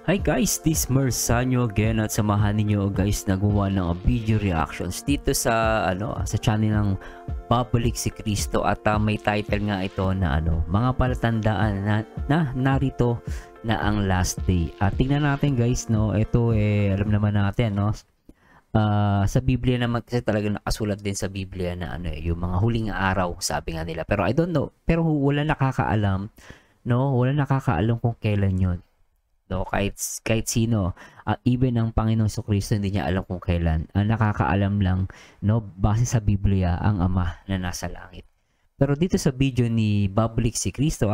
Hi guys, this Mersanyo again at samahan niyo guys nagawa ng video reactions dito sa sa channel ng Babalik si Kristo at may title nga ito na mga palatandaan na narito na ang last day. At tingnan natin guys, ito alam naman natin sa Biblia naman kasi talaga nakasulat din sa Biblia na yung mga huling araw sabi nga nila. Pero I don't know, pero wala nakakaalam, wala nakakaalam kung kailan 'yon. Kahit sino, even ang Panginoong Kristo hindi niya alam kung kailan. Ang nakakaalam lang base sa Biblia ang Ama na nasa langit. Pero dito sa video ni Babalik si Kristo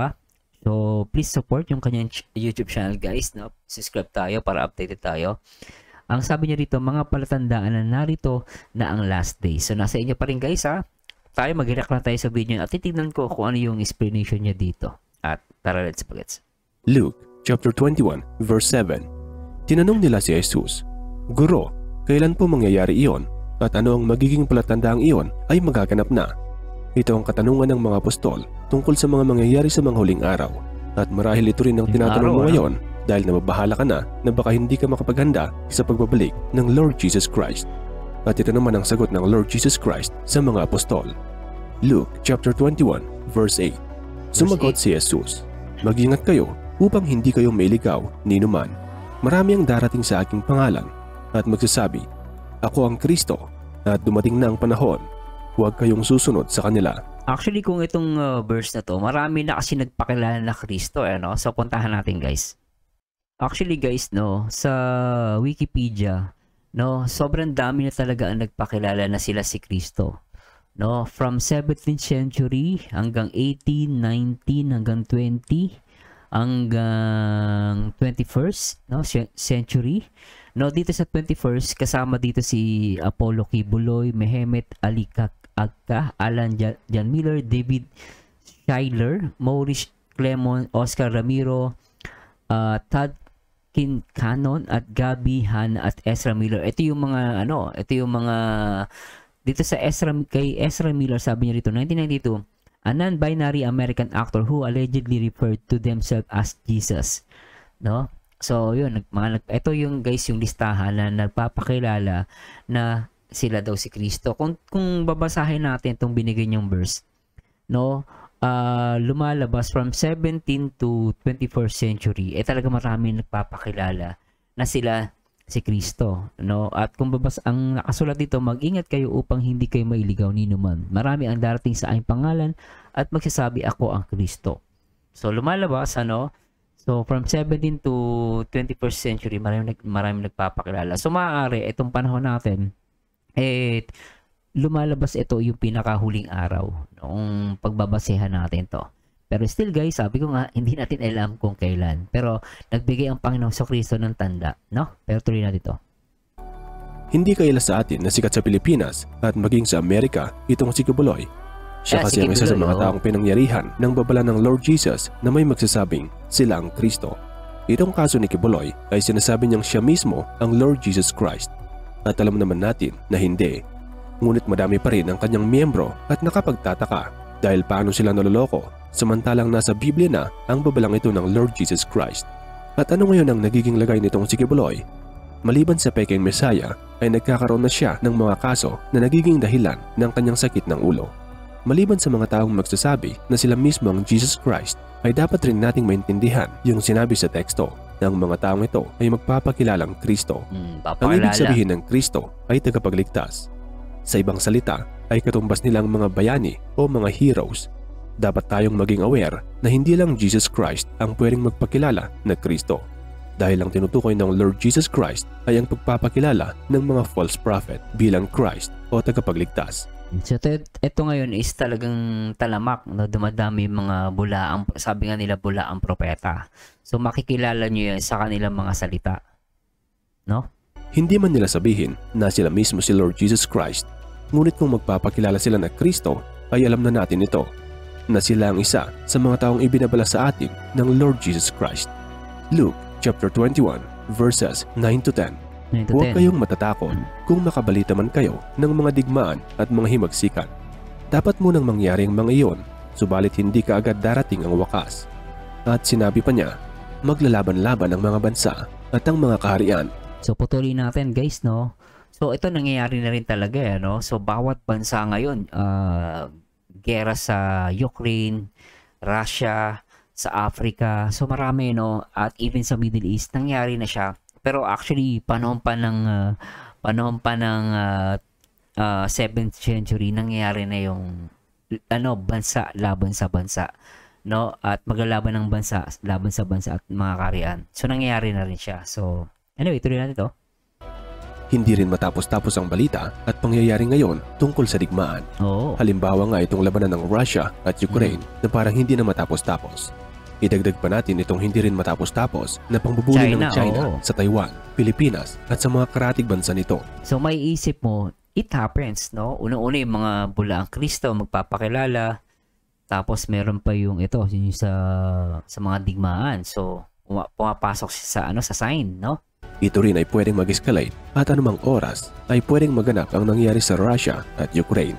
so please support yung kanyang YouTube channel guys, subscribe tayo para updated tayo. Ang sabi niya dito, mga palatandaan na narito na ang last day. So nasa inyo pa rin guys tayo mag-react na tayo sa video at titignan ko kung ano yung explanation niya dito. At tara, let's begin. Luke Chapter 21, verse 7. Tinanong nila si Jesus, Guro, kailan po mangyayari iyon? At ano ang magiging palatandaang iyon ay magaganap na? Ito ang katanungan ng mga apostol tungkol sa mga mangyayari sa mga huling araw. At marahil ito rin ang tinatanong mo ngayon dahil nababahala ka na baka hindi ka makapaghanda sa pagbabalik ng Lord Jesus Christ. At ito naman ang sagot ng Lord Jesus Christ sa mga apostol. Luke chapter 21, verse 8. Sumagot si Jesus, Mag-ingat kayo upang hindi kayo mailigaw ni numan. Marami ang darating sa aking pangalan at magsasabi, Ako ang Kristo, at dumating na ang panahon. Huwag kayong susunod sa kanila. Actually, kung itong verse na to, marami na kasi nagpakilala na Kristo. So, puntahan natin guys. Actually guys, sa Wikipedia, sobrang dami na talaga ang nagpakilala na sila si Kristo. From 17th century hanggang 18, 19, hanggang 20, hanggang 21st century. Dito sa 21st kasama dito si Apollo Kibuloy, Mehmet Ali Agca, Alan John Miller, David Schuyler, Maurice Clemon, Oscar Ramiro, Todd Kincanon at Gabi Han at Ezra Miller. Ito yung mga dito sa kay Ezra Miller, sabi niya dito 1992, a non-binary American actor who allegedly referred to themselves as Jesus. So, yun. Ito yung guys, yung listahan na nagpapakilala na sila daw si Kristo. Kung babasahin natin itong binigay niyong verse, lumalabas from 17 to 21st century, talaga maraming nagpapakilala na sila si Kristo. At kung ang nakasulat dito, mag-ingat kayo upang hindi kayo mailigaw ni numan. Marami ang darating sa aking pangalan at magsasabi, Ako ang Kristo. So lumalabas so from 17 to 21st century, marami nagpapakilala. So maaari itong panahon natin lumalabas ito yung pinakahuling araw noong pagbabasehan natin to. Pero still guys, sabi ko nga, hindi natin alam kung kailan. Pero nagbigay ang Panginoong Kristo ng tanda, Pero tuloy natin ito. Hindi kaila sa atin na sikat sa Pilipinas at maging sa Amerika itong si Kibuloy. Siya kasi ang isa sa mga taong pinangyarihan ng babala ng Lord Jesus na may magsasabing sila ang Kristo. Itong kaso ni Kibuloy ay sinasabi niyang siya mismo ang Lord Jesus Christ. At alam naman natin na hindi. Ngunit madami pa rin ang kanyang miyembro at nakapagtataka dahil paano sila naloloko samantalang nasa Biblia na ang babalang ito ng Lord Jesus Christ. At ano ngayon ang nagiging lagay nitong si Kibuloy? Maliban sa peking Mesaya ay nagkakaroon na siya ng mga kaso na nagiging dahilan ng kanyang sakit ng ulo. Maliban sa mga taong magsasabi na sila mismo ang Jesus Christ, ay dapat rin nating maintindihan yung sinabi sa teksto ng mga taong ito ay magpapakilalang Kristo. Ang ibig sabihin ng Kristo ay tagapagligtas. Sa ibang salita ay katumbas nilang mga bayani o mga heroes. Dapat tayong maging aware na hindi lang Jesus Christ ang pwedeng magpakilala na Kristo. Dahil ang tinutukoy ng Lord Jesus Christ ay ang pagpapakilala ng mga false prophet bilang Christ o tagapagligtas. So ito ngayon is talagang talamak, dumadami mga bulaang, sabi nga nila bulaang propeta. So makikilala nyo yan sa kanilang mga salita. Hindi man nila sabihin na sila mismo si Lord Jesus Christ, ngunit kung magpapakilala sila na Kristo ay alam na natin ito, na sila ang isa sa mga taong ibinabala sa atin ng Lord Jesus Christ. Luke chapter 21 verses 9 to 10. Huwag kayong matatakot kung makabalita man kayo ng mga digmaan at mga himagsikan. Dapat munang mangyari ang mga iyon, subalit hindi kaagad darating ang wakas. At sinabi pa niya, maglalaban-laban ang mga bansa at ang mga kaharian. So patuloy natin guys, no? So ito nangyayari na rin talaga, no? So bawat bansa ngayon, gera sa Ukraine, Russia, sa Africa, so marami, no? At even sa Middle East, nangyari na siya. Pero actually, panahon pa ng 7th century, nangyayari na yung bansa laban sa bansa, no? At maglalaban ng bansa laban sa bansa at mga kaharian. So nangyayari na rin siya. So anyway, tuloy natin to. Hindi rin matapos-tapos ang balita at pangyayari ngayon tungkol sa digmaan. Halimbawa nga itong labanan ng Russia at Ukraine na parang hindi na matapos-tapos. Idagdag pa natin itong hindi rin matapos-tapos na pangbubuli ng China sa Taiwan, Pilipinas at sa mga karatig bansa nito. So may isip mo, it happens, no? Una-una yung mga bulaang Kristo magpapakilala, tapos meron pa yung ito, yung sa mga digmaan. So pumapasok siya sa sign, no? Ito rin ay pwedeng mag-escalate at anumang oras ay pwedeng maganap ang nangyari sa Russia at Ukraine.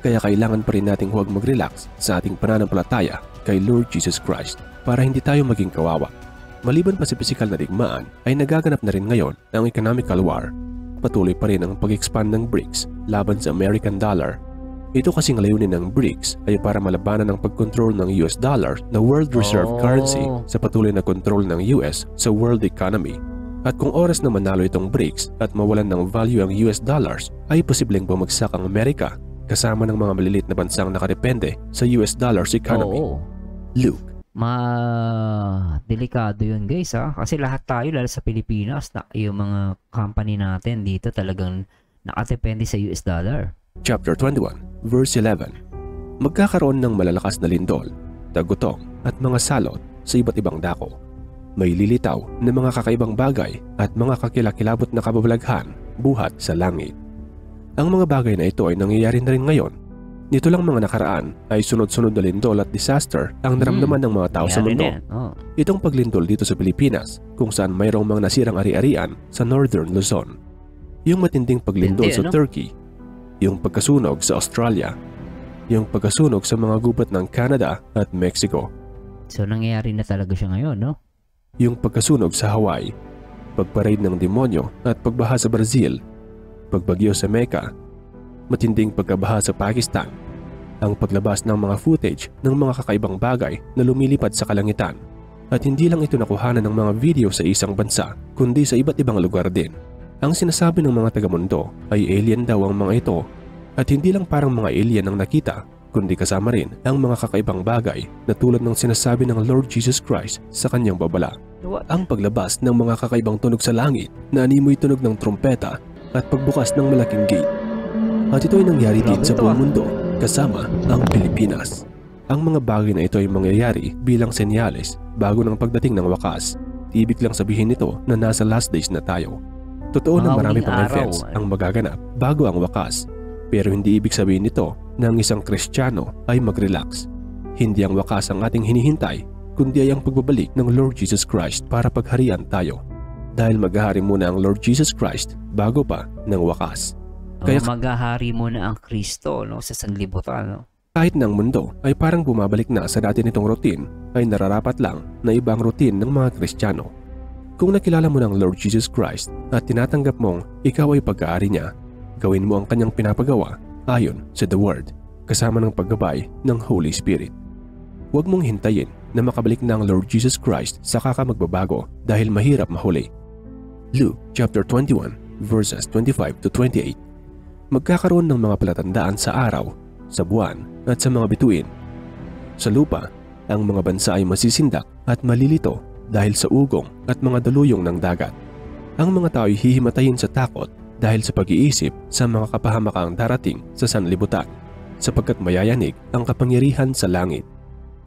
Kaya kailangan pa rin nating huwag mag-relax sa ating pananampalataya kay Lord Jesus Christ para hindi tayo maging kawawa. Maliban pa sa pisikal na digmaan ay nagaganap na rin ngayon ang economical war. Patuloy pa rin ang pag-expand ng BRICS laban sa American dollar. Ito kasing layunin ng BRICS ay para malabanan ang pagkontrol ng US dollar na world reserve currency sa patuloy na kontrol ng US sa world economy. At kung oras na manalo itong BRICS at mawalan ng value ang US dollars, ay posibleng bumagsak ang Amerika kasama ng mga maliliit na bansang nakadepende sa US dollars economy. Luke. Delikado yun guys, ha? Kasi lahat tayo, lalo sa Pilipinas, yung mga company natin dito talagang nakadepende sa US dollar. Chapter 21, verse 11. Magkakaroon ng malalakas na lindol, tagutong at mga salot sa iba't ibang dako. May lilitaw na mga kakaibang bagay at mga kakilakilabot na kababalaghan buhat sa langit. Ang mga bagay na ito ay nangyayari na rin ngayon. Nito lang mga nakaraan ay sunod-sunod na lindol at disaster ang naramdaman ng mga tao sa mundo. Itong paglindol dito sa Pilipinas kung saan mayroong mga nasirang ari-arian sa Northern Luzon. Yung matinding paglindol sa Turkey, yung pagkasunog sa Australia, yung pagkasunog sa mga gubat ng Canada at Mexico. So nangyayari na talaga siya ngayon, no? Yung pagkasunog sa Hawaii, pagparade ng demonyo at pagbaha sa Brazil, pagbagyo sa Mecca, matinding pagkabaha sa Pakistan, ang paglabas ng mga footage ng mga kakaibang bagay na lumilipad sa kalangitan. At hindi lang ito nakuhanan ng mga video sa isang bansa, kundi sa iba't ibang lugar din. Ang sinasabi ng mga taga-mundo ay alien daw ang mga ito, at hindi lang parang mga alien ang nakita, kundi kasama rin ang mga kakaibang bagay na tulad ng sinasabi ng Lord Jesus Christ sa kanyang babala. Ang paglabas ng mga kakaibang tunog sa langit na animoy tunog ng trumpeta at pagbukas ng malaking gate. At ito ay nangyari din sa buong mundo kasama ang Pilipinas. Ang mga bagay na ito ay mangyayari bilang senyales bago ng pagdating ng wakas. Ibig lang sabihin nito na nasa last days na tayo. Totoo na marami pang events ang magaganap bago ang wakas. Pero hindi ibig sabihin nito na ang isang Kristiyano ay mag-relax. Hindi ang wakas ang ating hinihintay, kundi ay ang pagbabalik ng Lord Jesus Christ para pagharian tayo. Dahil maghahari muna ang Lord Jesus Christ bago pa ng wakas. Kaya maghahari muna ang Kristo, no, sa sanlibutan, no? Kahit na ang mundo ay parang bumabalik na sa dati nitong routine, ay nararapat lang na ibang routine ng mga Kristiyano. Kung nakilala mo ng Lord Jesus Christ at tinatanggap mong ikaw ay pag-aari niya, gawin mo ang kanyang pinapagawa ayon sa The Word, kasama ng paggabay ng Holy Spirit. Huwag mong hintayin na makabalik na ang Lord Jesus Christ saka ka magbabago dahil mahirap mahuli. Luke chapter 21 verses 25 to 28. Magkakaroon ng mga palatandaan sa araw, sa buwan at sa mga bituin. Sa lupa, ang mga bansa ay masisindak at malilito dahil sa ugong at mga daluyong ng dagat. Ang mga tao ay hihimatayin sa takot dahil sa pag-iisip sa mga kapahamakang darating sa sanlibutan, sapagkat mayayanig ang kapangyarihan sa langit.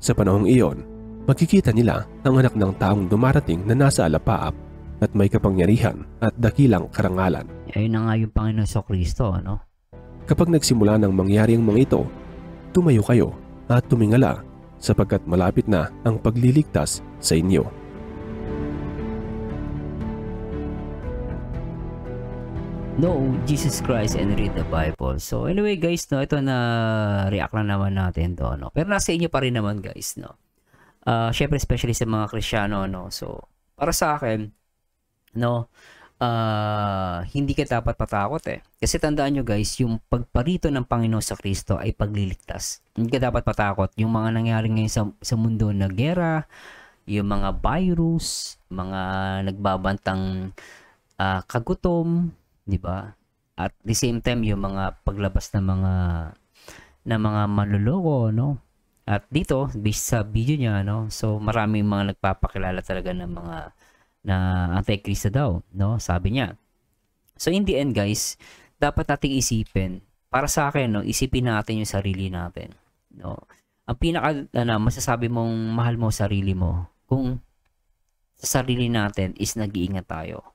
Sa panahong iyon, makikita nila ang anak ng taong dumarating na nasa alapaap at may kapangyarihan at dakilang karangalan. Ayun na nga yung Panginoon sa Kristo, no? Kapag nagsimula ng mangyari ang mga ito, tumayo kayo at tumingala sapagkat malapit na ang pagliligtas sa inyo. Know Jesus Christ and read the Bible. So anyway guys, no, ito na react lang naman natin to, no? Pero nasa inyo pa rin naman guys, no? Syempre especially sa mga Kristiyano, no? So para sa akin, no, hindi ka dapat matakot eh. Kasi tandaan nyo guys, yung pagparito ng Panginoon sa Kristo ay pagliligtas. Hindi ka dapat matakot. Yung mga nangyari ngayon sa mundo na gera, yung mga virus, mga nagbabantang kagutom, di ba? At the same time, yung mga paglabas ng mga manloloko, no? At dito, based sa video niya, no? So, maraming mga nagpapakilala talaga ng mga na anti-Kristo daw, no? Sabi niya. So, in the end, guys, dapat nating isipin, para sa akin, no? Isipin natin yung sarili natin, no? Ang masasabi mong mahal mo sarili mo, kung sa sarili natin is nag-iingat tayo.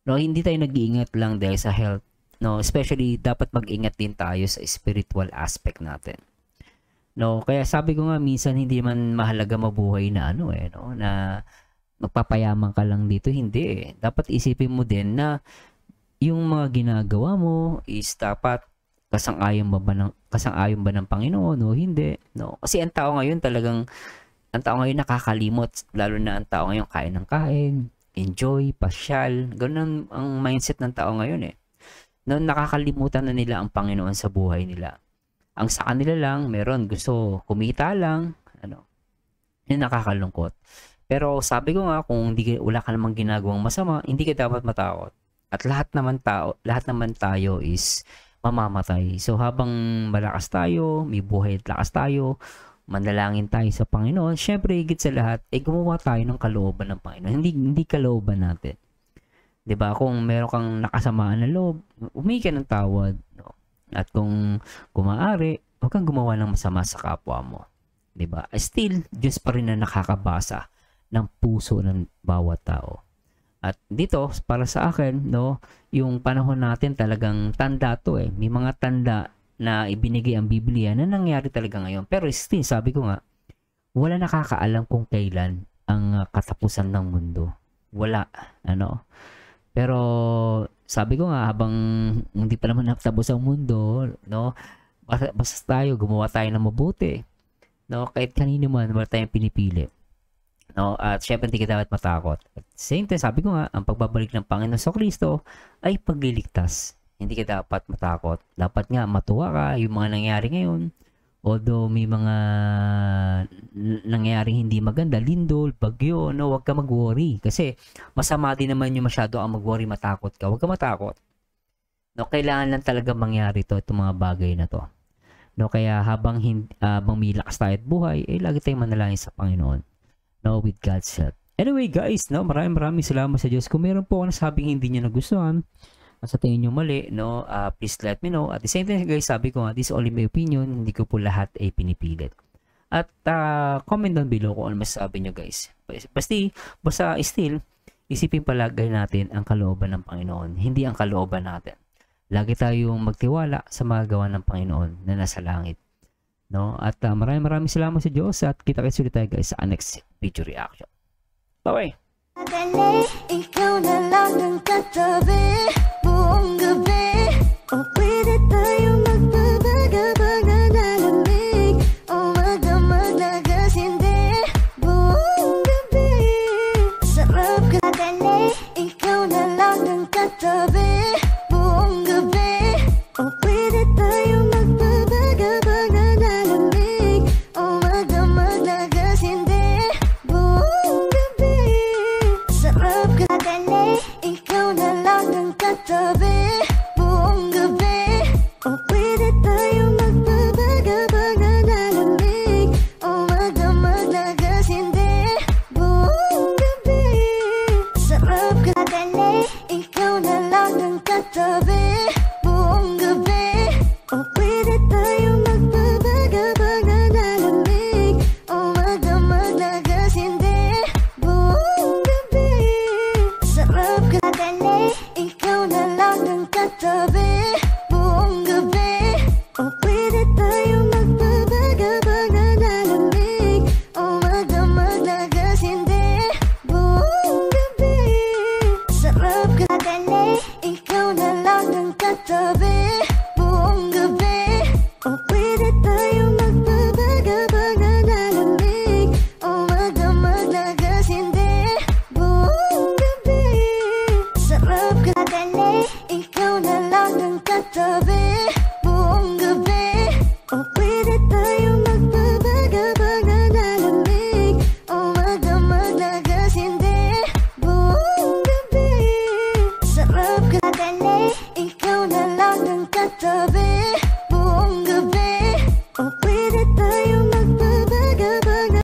No, hindi tayo nag-iingat lang dahil sa health, no, especially dapat mag-ingat din tayo sa spiritual aspect natin. No, kaya sabi ko nga minsan hindi man mahalaga mabuhay na no, na magpapayaman ka lang dito, hindi eh. Dapat isipin mo din na yung mga ginagawa mo is dapat kasang-ayon ba ng Panginoon o hindi, no? Kasi ang tao ngayon nakakalimot, lalo na ang tao ngayon kain ng kain, enjoy, pasyal, ganun ang mindset ng tao ngayon eh. No, nakakalimutan na nila ang Panginoon sa buhay nila. Ang sa kanila lang, meron gusto kumita lang, yun nakakalungkot. Pero sabi ko nga, kung wala ka namang ginagawang masama, hindi ka dapat matakot. At lahat naman tayo is mamamatay. So habang malakas tayo, may buhay at lakas tayo, manalangin tayo sa Panginoon, syempre higit sa lahat, gumawa tayo ng kalooban ng Panginoon. Hindi kalooban natin. 'Di ba? Kung meron kang nakasamaan na loob, humingi ka ng tawad, no? At kung maaari, huwag kang gumawa ng masama sa kapwa mo. 'Di ba? Still, Diyos pa rin na nakakabasa ng puso ng bawat tao. At dito, para sa akin, no, yung panahon natin talagang tanda to eh. May mga tanda na ibinigay ang Biblia na nangyari talaga ngayon. Pero still, sabi ko nga, wala nakakaalam kung kailan ang katapusan ng mundo. Wala, Pero sabi ko nga, habang hindi pa naman natapos ang mundo, no, basta tayo, gumawa tayo ng mabuti. No, kahit kanino man, wala tayong pinipili. No, at syempre hindi ka dapat matakot. At same time, sabi ko nga, ang pagbabalik ng Panginoon sa Kristo ay pagliligtas. Hindi ka dapat matakot. Dapat nga matuwa ka yung mga nangyari ngayon. Although may mga nangyaring hindi maganda, lindol, bagyo, no, huwag ka mag-worry. Kasi masama din naman yung masyado ang mag-worry, matakot ka. Huwag ka matakot. No, kailangan lang talaga mangyari itong mga bagay na to. No, kaya habang may lakas tayo at buhay, lagi tayong manalangin sa Panginoon. No, with God's help. Anyway guys, no, maraming salamat sa Diyos. Kung meron po ako nasabing hindi niyo nagustuhan, sa tingin nyo mali, no, please let me know. At the same time guys, sabi ko nga, this is only my opinion, hindi ko po lahat ay pinipilit. At comment down below kung ano masasabi nyo guys. Basta still, isipin palagi natin ang kalooban ng Panginoon, hindi ang kalooban natin. Lagi tayong magtiwala sa mga gawa ng Panginoon na nasa langit. No? At maraming salamat sa Diyos at kita-kits ulit tayo guys sa next video reaction. Bye-bye! Ikaw na lang ang katabi buong gabi. O pwede tayo magpapagabang na nalamig. O magdamag na gasindi buong gabi. Sarap ka dali, ikaw na lang ang katabi.